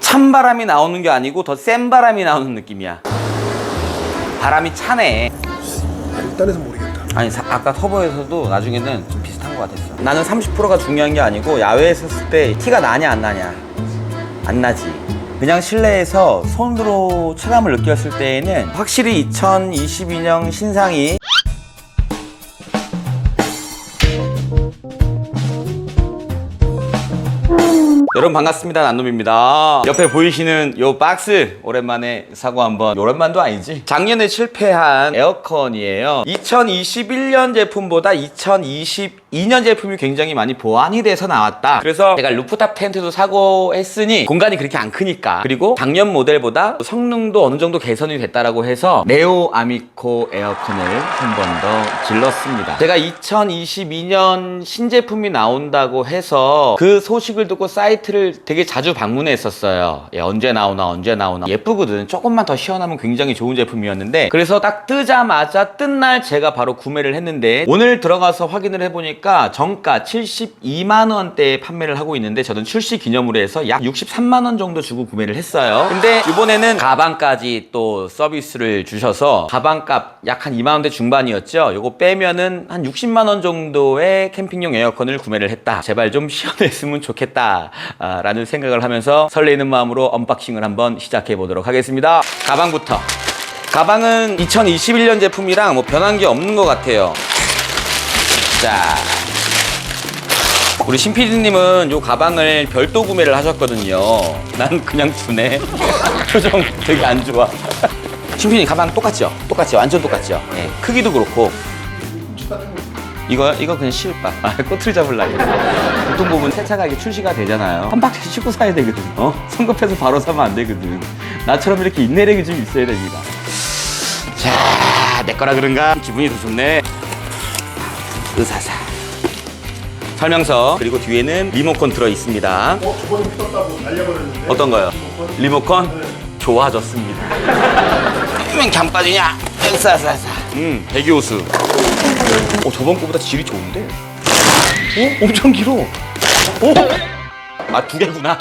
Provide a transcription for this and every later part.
찬바람이 나오는 게 아니고 더 센 바람이 나오는 느낌이야. 바람이 차네. 일단에서 모르겠다. 아니 아까 터보에서도 나중에는 좀 비슷한 것 같았어. 나는 30%가 중요한 게 아니고 야외에 섰을 때 티가 나냐 안 나냐. 안 나지. 그냥 실내에서 손으로 체감을 느꼈을 때에는 확실히 2022년 신상이 여러분 반갑습니다. 난놈입니다. 옆에 보이시는 요 박스 오랜만에 사고 한번, 오랜만도 아니지, 작년에 실패한 에어컨이에요. 2021년 제품보다 2022년 제품이 굉장히 많이 보완이 돼서 나왔다. 그래서 제가 루프탑 텐트도 사고 했으니 공간이 그렇게 안 크니까, 그리고 작년 모델보다 성능도 어느 정도 개선이 됐다라고 해서 네오 아미코 에어컨을 한 번 더 질렀습니다. 제가 2022년 신제품이 나온다고 해서 그 소식을 듣고 사이트를 되게 자주 방문했었어요. 언제 나오나 언제 나오나. 예쁘거든. 조금만 더 시원하면 굉장히 좋은 제품이었는데, 그래서 딱 뜨자마자 뜬 날 제가 바로 구매를 했는데, 오늘 들어가서 확인을 해보니까 정가 72만 원대에 판매를 하고 있는데, 저는 출시 기념으로 해서 약 63만 원 정도 주고 구매를 했어요. 근데 이번에는 가방까지 또 서비스를 주셔서 가방값 약 한 2만 원대 중반이었죠. 요거 빼면은 한 60만 원 정도의 캠핑용 에어컨을 구매를 했다. 제발 좀 시원했으면 좋겠다 라는 생각을 하면서 설레이는 마음으로 언박싱을 한번 시작해 보도록 하겠습니다. 가방부터. 가방은 2021년 제품이랑 뭐 변한 게 없는 것 같아요. 자, 우리 신PD님은 요 가방을 별도 구매를 하셨거든요. 난 그냥 주네. 표정 되게 안 좋아. 신PD님 가방 똑같죠? 똑같죠? 완전 똑같죠? 네, 크기도 그렇고. 이거 그냥 실바. 꼬투리 잡으려고. 보통 부분 세차가 이게 출시가 되잖아요. 한 박스 싣고 사야 되거든. 성급해서 바로 사면 안 되거든. 나처럼 이렇게 인내력이 좀 있어야 됩니다. 자, 내 거라 그런가? 기분이 더 좋네. 으사사. 설명서, 그리고 뒤에는 리모컨 들어 있습니다. 저번에 떴다고 날려버렸는데. 어떤 거요? 리모컨? 좋아졌습니다. 왜 강 빠지냐? 으사사사. 배기호수. 저번 거보다 질이 좋은데? 엄청 길어. 두 개구나.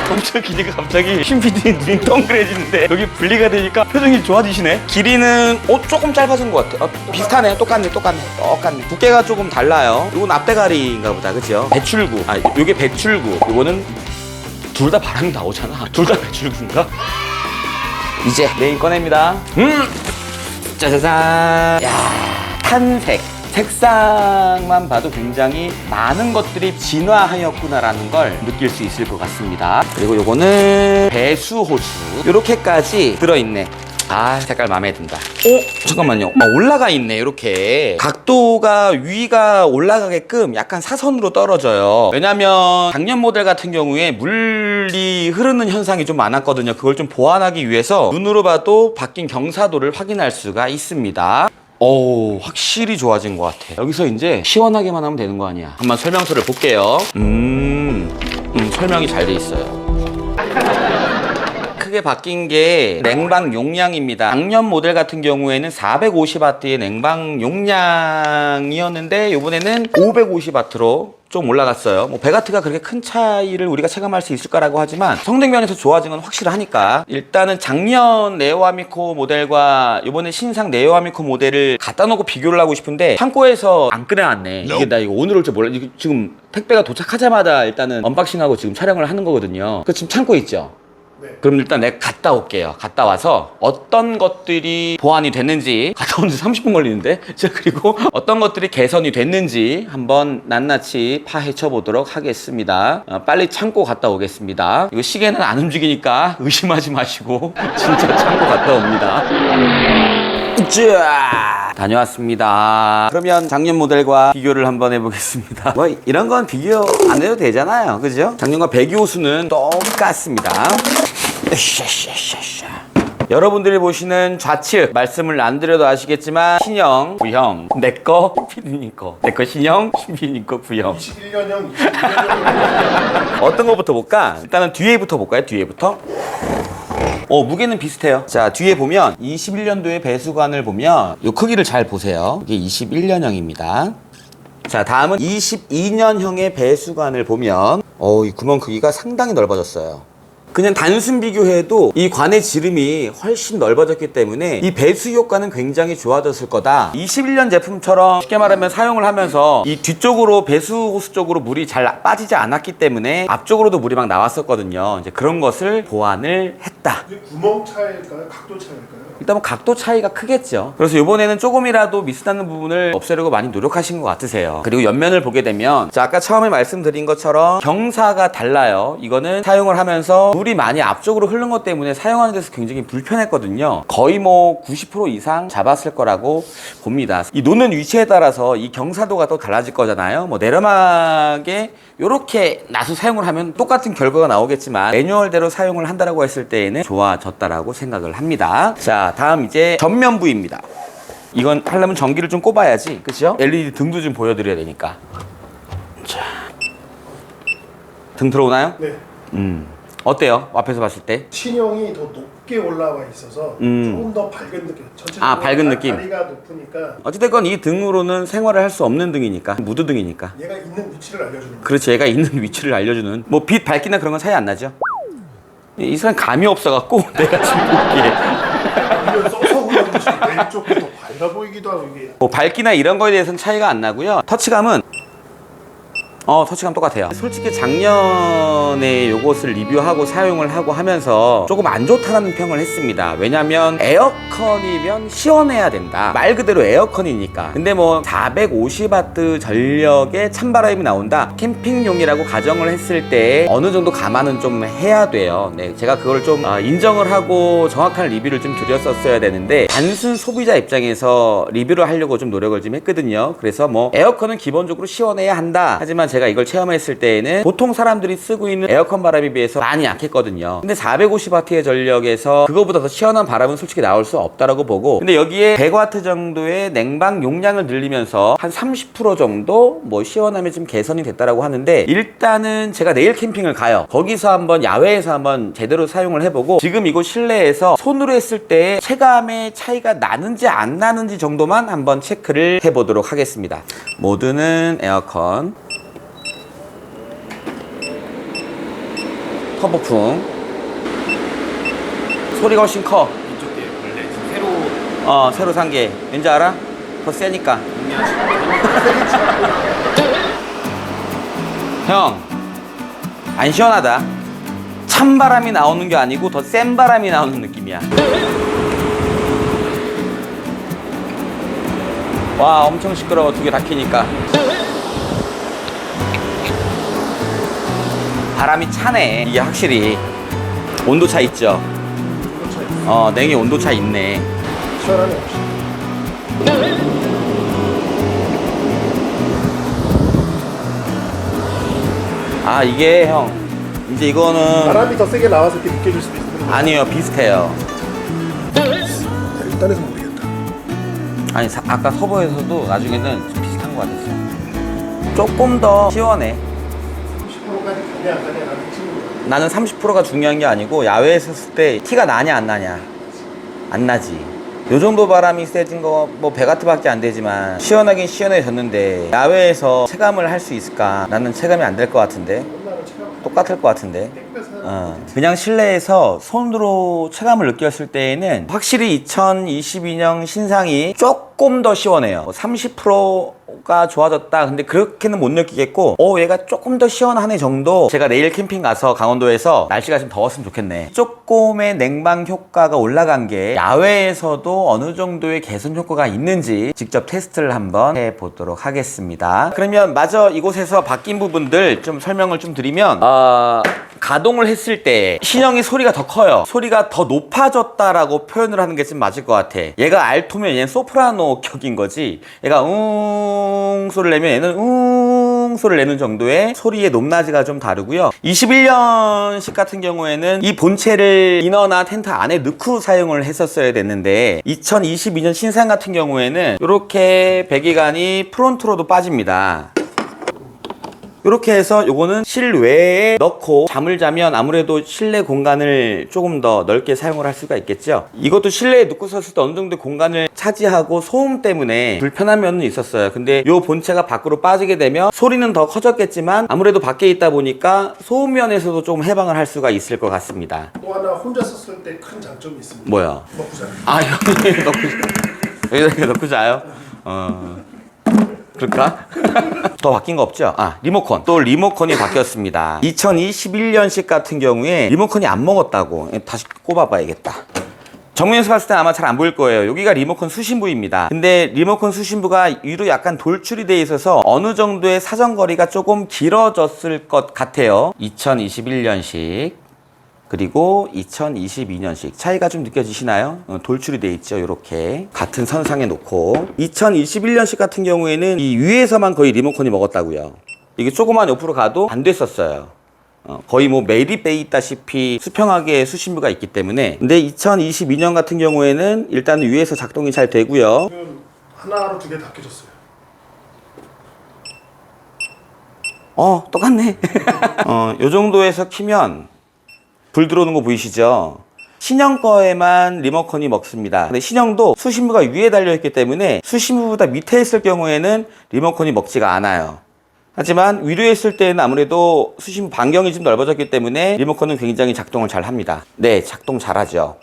엄청 기니까 갑자기 신PD님 눈이 동그래지는데 여기 분리가 되니까 표정이 좋아지시네. 길이는 조금 짧아진 것 같아. 비슷하네. 똑같네. 두께가 조금 달라요. 이건 앞대가리인가 보다. 그죠? 배출구. 요게 배출구. 요거는 둘 다 바람이 나오잖아. 둘 다 배출구인가? 이제 메인 꺼냅니다. 짜자잔. 야, 탄색. 색상만 봐도 굉장히 많은 것들이 진화하였구나라는 걸 느낄 수 있을 것 같습니다. 그리고 요거는 배수호수. 요렇게까지 들어있네. 색깔 마음에 든다. 잠깐만요. 올라가 있네. 이렇게 각도가 위가 올라가게끔 약간 사선으로 떨어져요. 왜냐면 작년 모델 같은 경우에 물이 흐르는 현상이 좀 많았거든요. 그걸 좀 보완하기 위해서 눈으로 봐도 바뀐 경사도를 확인할 수가 있습니다. 확실히 좋아진 것 같아. 여기서 이제 시원하게만 하면 되는 거 아니야. 한번 설명서를 볼게요. 설명이 잘 돼 있어요. 크게 바뀐 게 냉방 용량입니다. 작년 모델 같은 경우에는 450W의 냉방 용량이었는데 이번에는 550W로 좀 올라갔어요. 배가트가 그렇게 큰 차이를 우리가 체감할 수 있을 거라고 하지만 성능 면에서 좋아진 건 확실하니까, 일단은 작년 네오아미코 모델과 이번에 신상 네오아미코 모델을 갖다 놓고 비교를 하고 싶은데 창고에서 안 꺼내놨네. 이게 나 이거 오늘 올 줄 몰라. 지금 택배가 도착하자마자 일단은 언박싱하고 지금 촬영을 하는 거거든요. 지금 창고에 있죠? 그럼 일단 내가 갔다 올게요. 갔다 와서 어떤 것들이 보완이 됐는지, 갔다 오는데 30분 걸리는데? 그리고 어떤 것들이 개선이 됐는지 한번 낱낱이 파헤쳐 보도록 하겠습니다. 빨리 창고 갔다 오겠습니다. 이거 시계는 안 움직이니까 의심하지 마시고 진짜 창고 갔다 옵니다. 다녀왔습니다. 그러면 작년 모델과 비교를 한번 해보겠습니다. 이런 건 비교 안 해도 되잖아요. 그죠? 작년과 배기호수는 똑같습니다. 여러분들이 보시는 좌측, 말씀을 안 드려도 아시겠지만 신형, 구형, 내거, 피디님 거, 내거 신형, 신피디님 거 구형. 21년형, 22년형. 어떤 거부터 볼까? 일단은 뒤에부터 볼까요? 뒤에부터. 무게는 비슷해요. 자, 뒤에 보면 21년도의 배수관을 보면 이 크기를 잘 보세요. 이게 21년형입니다. 자, 다음은 22년형의 배수관을 보면 이 구멍 크기가 상당히 넓어졌어요. 그냥 단순 비교해도 이 관의 지름이 훨씬 넓어졌기 때문에 이 배수 효과는 굉장히 좋아졌을 거다. 21년 제품처럼 쉽게 말하면 사용을 하면서 이 뒤쪽으로 배수 호스 쪽으로 물이 잘 빠지지 않았기 때문에 앞쪽으로도 물이 막 나왔었거든요. 이제 그런 것을 보완을 했다. 이게 구멍 차이일까요? 각도 차이일까요? 일단 뭐 각도 차이가 크겠죠. 그래서 이번에는 조금이라도 미스나는 부분을 없애려고 많이 노력하신 것 같으세요. 그리고 옆면을 보게 되면 자, 아까 처음에 말씀드린 것처럼 경사가 달라요. 이거는 사용을 하면서 물이 많이 앞쪽으로 흐른 것 때문에 사용하는 데서 굉장히 불편했거든요. 거의 뭐 90% 이상 잡았을 거라고 봅니다. 이 놓는 위치에 따라서 이 경사도가 또 달라질 거잖아요. 뭐 내려막에 이렇게 놔서 사용을 하면 똑같은 결과가 나오겠지만 매뉴얼대로 사용을 한다라고 했을 때에는 좋아졌다라고 생각을 합니다. 자, 다음 이제 전면 부위입니다. 이건 하려면 전기를 좀 꼽아야지, 그렇죠? LED 등도 좀 보여드려야 되니까. 자, 등 들어오나요? 네. 어때요? 앞에서 봤을 때? 신형이 더 높게 올라와 있어서 조금 더 밝은 느낌. 전체적으로 아, 밝은 느낌. 다리가 높으니까 어찌됐건 이 등으로는 생활을 할 수 없는 등이니까, 무드등이니까. 얘가 있는 위치를 알려주는 거예요. 그렇지, 얘가 있는 위치를 알려주는. 뭐 빛 밝기나 그런 건 차이 안 나죠? 이 사람 감이 없어갖고 내가 지금 보기에 이걸 써서 그런 것이 왼쪽이 더 밝아 보이기도 하고 이게 뭐 밝기나 이런 거에 대해서는 차이가 안 나고요. 터치감은 터치감 똑같아요. 솔직히 작년에 요것을 리뷰하고 사용을 하고 하면서 조금 안 좋다는 평을 했습니다. 왜냐면 에어컨이면 시원해야 된다. 말 그대로 에어컨이니까. 근데 뭐 450W 전력의 찬바람이 나온다. 캠핑용이라고 가정을 했을 때 어느 정도 감안은 좀 해야 돼요. 네, 제가 그걸 좀 인정을 하고 정확한 리뷰를 좀 드렸었어야 되는데 단순 소비자 입장에서 리뷰를 하려고 좀 노력을 좀 했거든요. 그래서 뭐 에어컨은 기본적으로 시원해야 한다. 하지만 제가 이걸 체험했을 때에는 보통 사람들이 쓰고 있는 에어컨 바람에 비해서 많이 약했거든요. 근데 450W의 전력에서 그거보다 더 시원한 바람은 솔직히 나올 수 없다라고 보고, 근데 여기에 100W 정도의 냉방 용량을 늘리면서 한 30% 정도 뭐 시원함이 좀 개선이 됐다라고 하는데, 일단은 제가 내일 캠핑을 가요. 거기서 한번 야외에서 한번 제대로 사용을 해보고 지금 이곳 실내에서 손으로 했을 때 체감의 차이가 나는지 안 나는지 정도만 한번 체크를 해보도록 하겠습니다. 모드는 에어컨, 터보풍. 소리가 훨씬 커. 이쪽 게 원래 새로 새로 산 게. 왠지 알아? 더 세니까. 형, 안 시원하다. 찬바람이 나오는 게 아니고 더 센 바람이 나오는 느낌이야. 와, 엄청 시끄러워. 두 개 다 켜니까. 바람이 차네. 이게 확실히 온도차 있죠. 냉이 온도차 있네. 시원하네 역시. 아, 이게 형 이제 이거는 바람이 더 세게 나와서 이렇게 느껴질 수도 있어요. 아니에요, 비슷해요. 일단에서 모르겠다. 아니 아까 서버에서도 나중에는 비슷한 것 같았어. 조금 더 시원해. 10%까지 가냐 안 가냐 라는 친구가 나는 30%가 중요한 게 아니고 야외에서 쓸 때 티가 나냐 안 나냐. 안 나지. 요 정도 바람이 세진 거 뭐 100W밖에 안 되지만 시원하긴 시원해졌는데 야외에서 체감을 할 수 있을까? 나는 체감이 안 될 것 같은데. 옛날에 체감 똑같을 것 같은데. 땡볕에 그냥 실내에서 손으로 체감을 느꼈을 때에는 확실히 2022년 신상이 조금 더 시원해요. 30%가 좋아졌다. 근데 그렇게는 못 느끼겠고, 얘가 조금 더 시원하네 정도. 제가 내일 캠핑 가서 강원도에서 날씨가 좀 더웠으면 좋겠네. 조금의 냉방 효과가 올라간 게 야외에서도 어느 정도의 개선 효과가 있는지 직접 테스트를 한번 해보도록 하겠습니다. 그러면 마저 이곳에서 바뀐 부분들 좀 설명을 좀 드리면, 가동을 했을 때 신형이 소리가 더 커요. 소리가 더 높아졌다라고 표현을 하는 게 좀 맞을 것 같아. 얘가 알토면 얘는 소프라노 격인 거지. 얘가 소리를 내면 얘는 소리를 내는 정도의 소리의 높낮이가 좀 다르고요. 21년식 같은 경우에는 이 본체를 이너나 텐트 안에 넣고 사용을 했었어야 됐는데 2022년 신상 같은 경우에는 이렇게 배기관이 프론트로도 빠집니다. 이렇게 해서 요거는 실외에 넣고 잠을 자면 아무래도 실내 공간을 조금 더 넓게 사용을 할 수가 있겠죠. 이것도 실내에 놓고 섰을 때 어느 정도 공간을 차지하고 소음 때문에 불편한 면은 있었어요. 근데 요 본체가 밖으로 빠지게 되면 소리는 더 커졌겠지만 아무래도 밖에 있다 보니까 소음 면에서도 좀 해방을 할 수가 있을 것 같습니다. 또 하나 혼자 썼을 때 큰 장점이 있습니다. 뭐야? 먹고 자요. 아, 여기 넣고 여기다 넣고 자요? 그럴까? 더 바뀐 거 없죠? 아, 리모컨. 또 리모컨이 바뀌었습니다. 2021년식 같은 경우에 리모컨이 안 먹었다고. 다시 꼽아봐야겠다. 정면에서 봤을 때 아마 잘 안 보일 거예요. 여기가 리모컨 수신부입니다. 근데 리모컨 수신부가 위로 약간 돌출이 돼 있어서 어느 정도의 사정거리가 조금 길어졌을 것 같아요. 2021년식 그리고 2022년식 차이가 좀 느껴지시나요? 돌출이 돼 있죠. 이렇게 같은 선상에 놓고 2021년식 같은 경우에는 이 위에서만 거의 리모컨이 먹었다고요. 이게 조그만 옆으로 가도 안 됐었어요. 거의 뭐 매립돼 있다시피 수평하게 수신부가 있기 때문에. 근데 2022년 같은 경우에는 일단 위에서 작동이 잘 되고요. 지금 하나로 두 개 다 켜졌어요. 똑같네. 요 정도에서 키면 불 들어오는 거 보이시죠? 신형 거에만 리모컨이 먹습니다. 근데 신형도 수신부가 위에 달려있기 때문에 수신부보다 밑에 있을 경우에는 리모컨이 먹지가 않아요. 하지만 위로 있을 때는 아무래도 수신부 반경이 좀 넓어졌기 때문에 리모컨은 굉장히 작동을 잘 합니다. 네, 작동 잘하죠.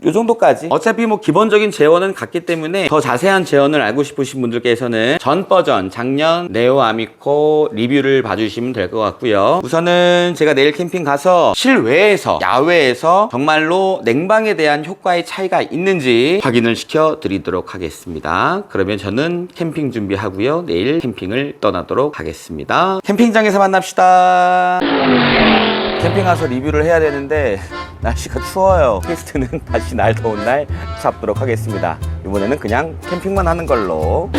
요 정도까지. 어차피 뭐 기본적인 제원은 같기 때문에 더 자세한 제원을 알고 싶으신 분들께서는 전 버전 작년 네오 아미코 리뷰를 봐주시면 될 것 같고요. 우선은 제가 내일 캠핑 가서 실외에서 야외에서 정말로 냉방에 대한 효과의 차이가 있는지 확인을 시켜 드리도록 하겠습니다. 그러면 저는 캠핑 준비하고요. 내일 캠핑을 떠나도록 하겠습니다. 캠핑장에서 만납시다. 캠핑 가서 리뷰를 해야 되는데 날씨가 추워요. 퀘스트는 다시 날 더운 날 잡도록 하겠습니다. 이번에는 그냥 캠핑만 하는 걸로.